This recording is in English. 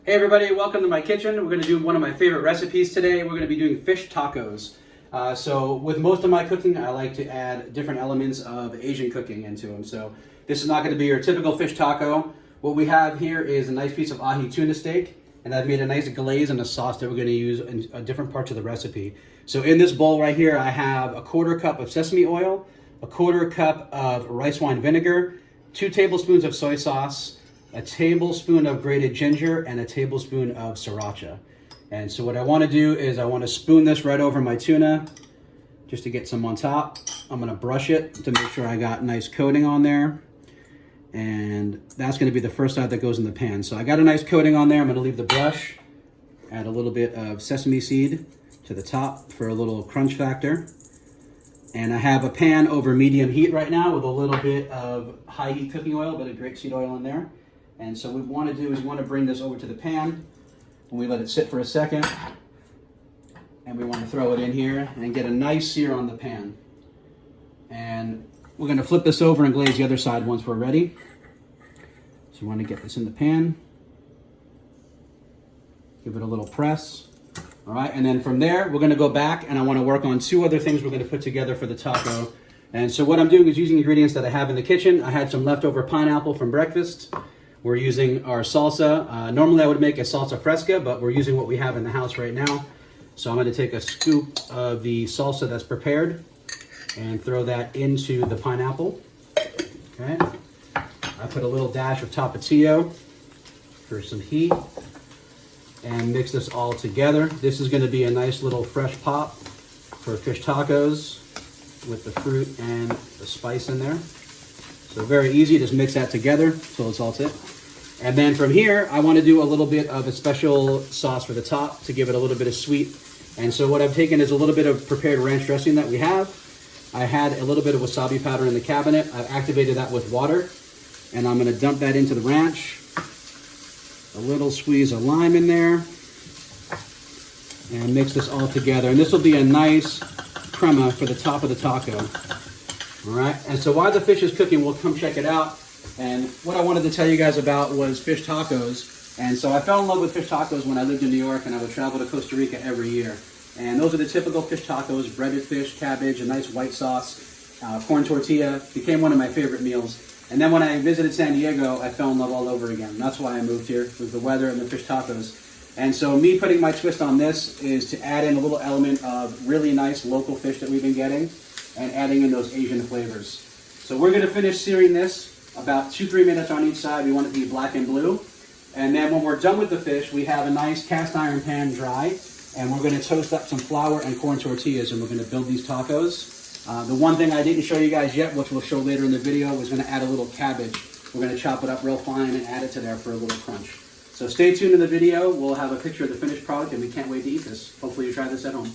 Hey everybody, welcome to my kitchen. We're going to do one of my favorite recipes today. We're going to be doing fish tacos. So with most of my cooking, I like to add different elements of Asian cooking into them. So this is not going to be your typical fish taco. What we have here is a nice piece of ahi tuna steak, and I've made a nice glaze and a sauce that we're going to use in different parts of the recipe. So in this bowl right here, I have a 1/4 cup of sesame oil, a 1/4 cup of rice wine vinegar, 2 tablespoons of soy sauce, a tablespoon of grated ginger, and a tablespoon of sriracha. And so what I want to do is I want to spoon this right over my tuna just to get some on top. I'm going to brush it to make sure I got nice coating on there. And that's going to be the first side that goes in the pan. So I got a nice coating on there. I'm going to leave the brush, add a little bit of sesame seed to the top for a little crunch factor. And I have a pan over medium heat right now with a little bit of high heat cooking oil, a bit of grapeseed oil in there. And so what we want to do is we want to bring this over to the pan, and we let it sit for a second, and we want to throw it in here and get a nice sear on the pan. And we're going to flip this over and glaze the other side once we're ready. So you want to get this in the pan, give it a little press. All right, and then from there, we're going to go back, and I want to work on 2 other things we're going to put together for the taco. And so what I'm doing is using ingredients that I have in the kitchen. I had some leftover pineapple from breakfast. We're using our salsa. Normally I would make a salsa fresca, but we're using what we have in the house right now. So I'm going to take a scoop of the salsa that's prepared and throw that into the pineapple. Okay. I put a little dash of tapatio for some heat and mix this all together. This is going to be a nice little fresh pop for fish tacos with the fruit and the spice in there. So very easy, just mix that together till it's all it. And then from here, I want to do a little bit of a special sauce for the top to give it a little bit of sweet. And so what I've taken is a little bit of prepared ranch dressing that we have. I had a little bit of wasabi powder in the cabinet. I've activated that with water. And I'm going to dump that into the ranch. A little squeeze of lime in there. And mix this all together. And this will be a nice crema for the top of the taco. All right, and so while the fish is cooking, we'll come check it out. And what I wanted to tell you guys about was fish tacos. And so I fell in love with fish tacos when I lived in New York, and I would travel to Costa Rica every year. And those are the typical fish tacos: breaded fish, cabbage, a nice white sauce, corn tortilla. Became one of my favorite meals. And then when I visited San Diego, I fell in love all over again. That's why I moved here, with the weather and the fish tacos. And so me putting my twist on this is to add in a little element of really nice local fish that we've been getting, and adding in those Asian flavors. So we're going to finish searing this about 2-3 minutes on each side. We want it to be black and blue. And then when we're done with the fish, we have a nice cast iron pan dry, and we're going to toast up some flour and corn tortillas, and we're going to build these tacos. The one thing I didn't show you guys yet, which we'll show later in the video, was going to add a little cabbage. We're going to chop it up real fine and add it to there for a little crunch. So stay tuned in the video. We'll have a picture of the finished product, and we can't wait to eat this. Hopefully you try this at home.